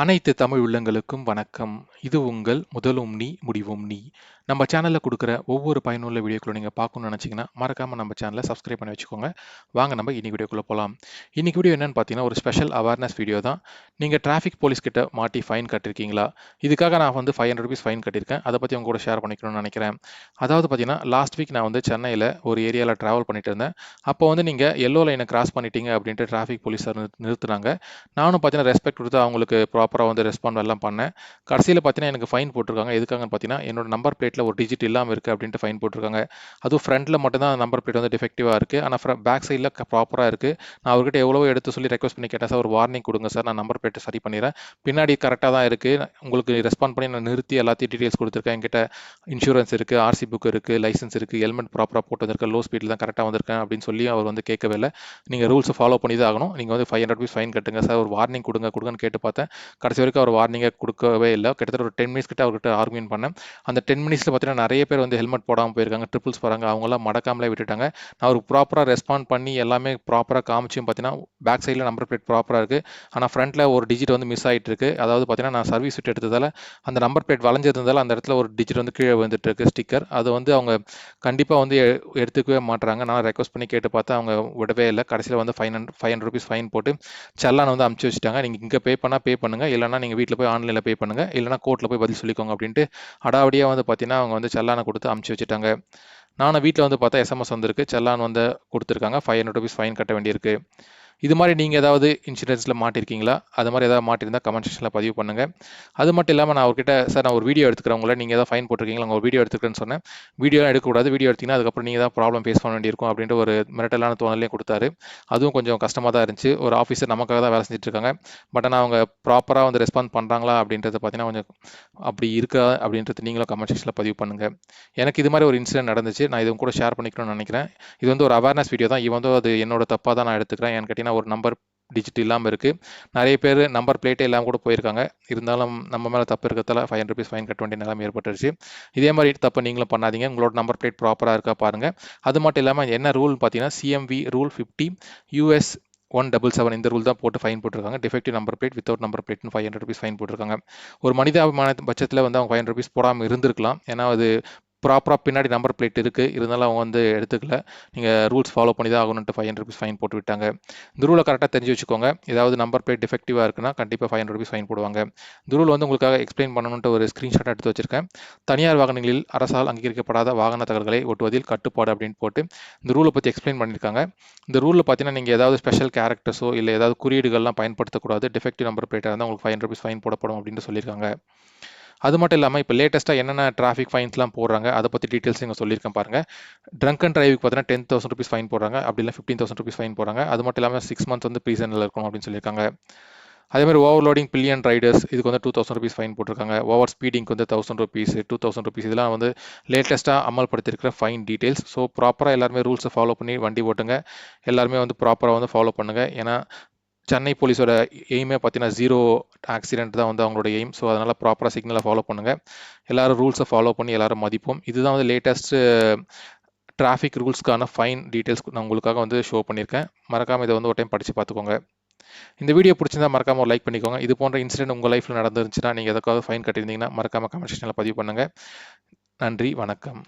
அனைத்து தமிழ் உள்ளங்களுக்கும் வணக்கம். இது உங்கள் முதலும் நீ முடிவும் நீ. நம்ம சேனல்ல குடுக்குற ஒவ்வொரு பயனுள்ள வீடியோக்களும் நீங்க பார்க்கணும்னு நினைச்சீங்கன்னா, மறக்காம நம்ம சேனல சப்ஸ்கிரைப் பண்ணி வச்சுக்கோங்க. வாங்க நம்ம இன்னைக்கு வீடியோக்குள்ள போலாம். இன்னைக்கு வீடியோ என்னன்னு பார்த்தீங்கன்னா, ஒரு ஸ்பெஷல் அவேர்னஸ் வீடியோ தான். நீங்க டிராஃபிக் போலீஸ் கிட்ட மாட்டி ஃபைன் கட்டியிருக்கீங்களா? இதுக்காக நான் வந்து ₹500 ஃபைன் கட்டியிருக்கேன். அத பத்தி உங்க கூட ஷேர் பண்ணிக்கணும்னு நினைக்கிறேன். அதாவது பார்த்தீங்கன்னா, லாஸ்ட் வீக் நான் வந்து சென்னையில ஒரு ஏரியால டிராவல் பண்ணிட்டு இருந்தேன். அப்போ வந்து நீங்க எல்லோ லைன கிராஸ் பண்ணிட்டீங்க அப்படின்ட்டு டிராஃபிக் போலீஸார் நிறுத்துனாங்க. நானும் பார்த்தீங்கன்னா, ரெஸ்பெக்ட் குடுத்து அவங்களுக்கு ப்ராப்பரா வந்து ரெஸ்பாண்ட் எல்லாம் பண்ணேன். கடைசியில பார்த்தீங்கன்னா, எனக்கு ஃபைன் போட்டுருக்காங்க. எதுக்காகன்னு பார்த்தீங்கன்னா, என்னோட நம்பர் பிளேட்ல ஒரு டிஜிட் இல்லாம இருக்கு அப்டின்ட்டு ஃபைன் போட்டுருக்காங்க. அதுவும் ஃப்ரண்ட்ல மட்டும் தான் நம்பர் பிளேட் வந்து டிஃபெக்டிவா இருக்கு. ஆனா பேக் சைட்ல ப்ராப்பரா இருக்கு. நான் அவர்கிட்ட எவ்வளவோ எடுத்து சொல்லி ரெக்வெஸ்ட் பண்ணி கேட்டேன். சார் ஒரு வார்னிங் குடுங்க சார். நான் நம்பர் பிளேட்ட சரி பண்ணிறேன். பின்னாடி கரெக்ட்டா தான் இருக்கு. உங்களுக்கு ரெஸ்பாண்ட் பண்ணி நான் நிறுத்தி எல்லாத்தையும் டீட்டெயில்ஸ் குடுத்துருக்கேன். என்கிட்ட இன்சூரன்ஸ் இருக்கு, ஆர்சி புக் இருக்கு, லைசென்ஸ் இருக்கு, ஹெல்மெட் ப்ராப்பரா போட்டு வந்திருக்கேன், லோ ஸ்பீட்ல தான் கரெக்ட்டா வந்திருக்கேன் அப்டின்னு சொல்லி அவர் வந்து கேட்கவே இல்ல. நீங்க ரூல்ஸ ஃபாலோ பண்ணி தான் ஆகணும். நீங்க வந்து ₹500 ஃபைன் கட்டுங்க சார். ஒரு வார்னிங் குடுங்கன்னு கேட்டு பார்த்தேன். கடைசி வரைக்கும் அவர் வார்னிங்கே குடுக்கவே இல்ல. கிட்டத்தட்ட ஒரு 10 மினிட்ஸ் கிட்ட அவர்கிட்ட ஆர்கியூமென்ட் பண்ணேன். அந்த 10 மினிட்ஸ்ல பார்த்தீங்கன்னா, நெறைய பேர் வந்து ஹெல்மெட் போடாம போயிருக்காங்க. ட்ரிபிள்ஸ் போறாங்க. அவங்கலாம் மடக்காமலே விட்டுட்டாங்க. நான் அவருக்கு ப்ராப்பரா ரெஸ்பாண்ட் பண்ணி எல்லாமே ப்ராப்பரா காமிச்சும் பார்த்தீங்கன்னா, பேக் சைட்ல நம்பர் பிளேட் ப்ராப்பரா இருக்கு. ஆனா ஃப்ரண்ட்ல ஒரு டிஜிட் வந்து மிஸ் ஆயிட்டு இருக்கு. அதாவது பார்த்தீங்கன்னா, நான் சர்வீஸ் விட்டு எடுத்ததால அந்த நம்பர் பிளேட் வளைஞ்சிருந்ததால அந்த இடத்துல ஒரு டிஜிட் வந்து கீழ விழுந்துட்டு இருக்கு ஸ்டிக்கர். அது வந்து அவங்க கண்டிப்பா வந்து எடுத்துக்கவே மாட்றாங்க. நான் ரெக்வெஸ்ட் பண்ணி கேட்டு பார்த்தா அவங்க விடவே இல்ல. கடைசியில வந்து ₹500 ஃபைன் போட்டு செல்லான் வந்து அனுப்பிச்சு வச்சுட்டாங்க. நீங்க இங்க பே பண்ணா பே பண்ணுங்க. இல்லன்னா நீங்க வீட்ல போய் ஆன்லைன்ல பே பண்ணுங்க. இல்லன்னா கோர்ட்ல போய் பதில் சொல்லிக்கோங்க அப்டின்ட்டு அடாவடியா வந்து பார்த்தீங்கன்னா, அவங்க வந்து செல்லான குடுத்து அனுப்பிச்சு வச்சுட்டாங்க. நானும் வீட்ல வந்து பார்த்தா எஸ்எம்எஸ் வந்திருக்கு. செல்லான் வந்து குடுத்துருக்காங்க. ₹500 ஃபைன் கட்ட வேண்டியிருக்கு. இது மாரி நீங்க ஏதாவது இன்சிடென்ட்ஸ்ல மாட்டியிருக்கீங்களா? அது மாரி ஏதாவது மாட்டியிருந்தா கமெண்ட் செக்ஷன்ல பதிவு பண்ணுங்க. அது மட்டும் இல்லாம நான் அவர்கிட்ட, "சார் நான் ஒரு வீடியோ எடுத்துக்கிறேன் உங்கள. நீங்க ஏதாவது ஃபைன் போட்டிருக்கீங்களா? நான் ஒரு வீடியோ எடுத்துக்கிறேன்னு" சொன்னேன். "வீடியோலாம் எடுக்கக்கூடாது. வீடியோ எடுத்தீங்கன்னா, அதுக்கப்புறம் நீங்க தான் ப்ராப்ளம் ஃபேஸ் பண்ண வேண்டியிருக்கும்" அப்படின்ட்டு ஒரு மிரட்டலான தோணலையும் குடுத்தாரு. அதுவும் கொஞ்சம் கஷ்டமா தான் இருந்துச்சு. ஒரு ஆஃபீஸர் நமக்காக தான் வேலை செஞ்சுட்டு இருக்காங்க. பட் ஆனா அவங்க ப்ராப்பரா வந்து ரெஸ்பாண்ட் பண்றாங்களா அப்படின்றத பார்த்தீங்கன்னா, கொஞ்சம் அப்படி இருக்கா அப்படின்றது நீங்களும் கமெண்ட் செக்ஷன்ல பதிவு பண்ணுங்க. எனக்கு இது மாரி ஒரு இன்சிடென்ட் நடந்துச்சு. நான் இது உங்க கூட ஷேர் பண்ணிக்கணும்னு நெனைக்கிறேன். இது வந்து ஒரு அவேர்னஸ் வீடியோ தான். ஈவன் தோ அது என்னோட தப்பா தான் நான் எடுத்துக்கிறேன். ஏன்னு கேட்டீங்கன்னா, ஒரு நம்பர் டிஜிட் இல்லாம இருக்கு. நெறைய பேரு நம்பர் பிளேட்டே இல்லாம கூட போயிருக்காங்க. இருந்தாலும் நம்ம மேல தப்பு இருக்கிறதால ₹500 ஃபைன் கட்ட வேண்டிய நிலைமை ஏற்பட்டுருச்சு. இதே மாரி தப்ப நீங்களும் பண்ணாதீங்க. உங்களோட நம்பர் பிளேட் ப்ராப்பரா இருக்கா பாருங்க. அது மட்டும் இல்லாம என்ன ரூல்னு பார்த்தீங்கன்னா, சிஎம்வி ரூல் 50 யுஎஸ் 177 இந்த ரூல் தான் போட்டு ஃபைன் போட்டுருக்காங்க. Defective number plate, without number பிளேட்ன்னு ₹500 ஃபைன் போட்டுருக்காங்க. ஒரு மனிதாபிமான பட்சத்தில வந்து அவங்க ₹500 போடாம இருந்திருக்கலாம். ஏன்னா அது ப்ராப்பரா பின்னாடி நம்பர் பிளேட் இருக்கு. இருந்தாலும் அவங்க வந்து எடுத்துக்கல. நீங்க ரூல்ஸ் ஃபாலோ பண்ணி தான் ஆகணுன்ட்டு ₹500 ஃபைன் போட்டு விட்டாங்க. இந்த ரூல கரெக்ட்டா தெரிஞ்சு வச்சுக்கோங்க. ஏதாவது நம்பர் பிளேட் டிஃபெக்டிவா இருக்குன்னா, கண்டிப்பா ₹500 ஃபைன் போடுவாங்க. இந்த ரூல் வந்து உங்களுக்காக எக்ஸ்பிளைன் பண்ணணுன்ட்டு ஒரு ஸ்கிரீன்ஷாட் எடுத்து வச்சிருக்கேன். தனியார் வாகனங்களில் அரசால் அங்கீகரிக்கப்படாத வாகன தகடுகளை ஓட்டுவதில் கட்டுப்பாடு அப்படின்னு போட்டு இந்த ரூல பத்தி எக்ஸ்பிளைன் பண்ணியிருக்காங்க. இந்த ரூல்ல பார்த்தீங்கன்னா, நீங்க ஏதாவது ஸ்பெஷல் கேரக்டர்ஸோ, இல்ல ஏதாவது குறியீடுகள்லாம் பயன்படுத்தக்கூடாது. டிஃபெக்டிவ் நம்பர் பிளேட்டா இருந்தா உங்களுக்கு ₹500 ஃபைன் போடப்படும் அப்படின்னு சொல்லியிருக்காங்க. அது மட்டும் இல்லாம இப்ப லேட்டஸ்ட்டா என்னென்ன டிராஃபிக் ஃபைன்ஸ்லாம் போடுறாங்க, அத பத்தி டீட்டெயில்ஸ் இங்க சொல்லியிருக்கேன் பாருங்க. ட்ரங்க் அண்ட் டிரைவ்க்கு பார்த்தீங்கன்னா ₹10,000 ஃபைன் போடுறாங்க. அப்படி இல்ல ₹15,000 ஃபைன் போடுறாங்க. அது மட்டும் இல்லாம 6 மந்த்ஸ் வந்து ப்ரிசன்ல இருக்கணும் அப்படின்னு சொல்லியிருக்காங்க. அதே மாரி ஓவர்லோடிங் பில்லியன் ரைடர்ஸ் இதுக்கு வந்து ₹2,000 ஃபைன் போட்டிருக்காங்க. ஓவர் ஸ்பீடிங்க்கு வந்து ₹1,000 ₹2,000 இதெல்லாம் வந்து லேட்டஸ்ட்டா அமல்படுத்தியிருக்கிற ஃபைன் டீட்டெயில்ஸ். ஸோ ப்ராப்பரா எல்லாருமே ரூல்ஸ ஃபாலோ பண்ணி வண்டி ஓட்டுங்க. எல்லாருமே வந்து ப்ராப்பரா வந்து ஃபாலோ பண்ணுங்க. ஏன்னா சென்னை போலீஸோட எய்மே பார்த்தீங்கன்னா, 0 ஆக்சிடென்ட் தான் வந்து அவங்களோட எய்ம். ஸோ, அதனால ப்ராப்பரா சிக்னல ஃபாலோ பண்ணுங்க. எல்லாரும் ரூல்ஸ ஃபாலோ பண்ணி எல்லாரும் மதிப்போம். இதுதான் வந்து லேட்டஸ்ட் டிராஃபிக் ரூல்ஸ்க்கான ஃபைன் டீட்டெயில்ஸ் நான் உங்களுக்காக வந்து ஷோ பண்ணியிருக்கேன். மறக்காம இத வந்து ஒரு டைம் படிச்சு பார்த்துக்கோங்க. இந்த வீடியோ புடிச்சிருந்தா மறக்காம ஒரு லைக் பண்ணிக்கோங்க. இது போன்ற இன்சிடென்ட் உங்க லைஃப்ல நடந்துருந்துச்சுன்னா, நீங்க எதுக்காவது ஃபைன் கட்டியிருந்தீங்கன்னா, மறக்காம கமெண்ட் செக்ஷன்ல பதிவு பண்ணுங்க. நன்றி, வணக்கம்.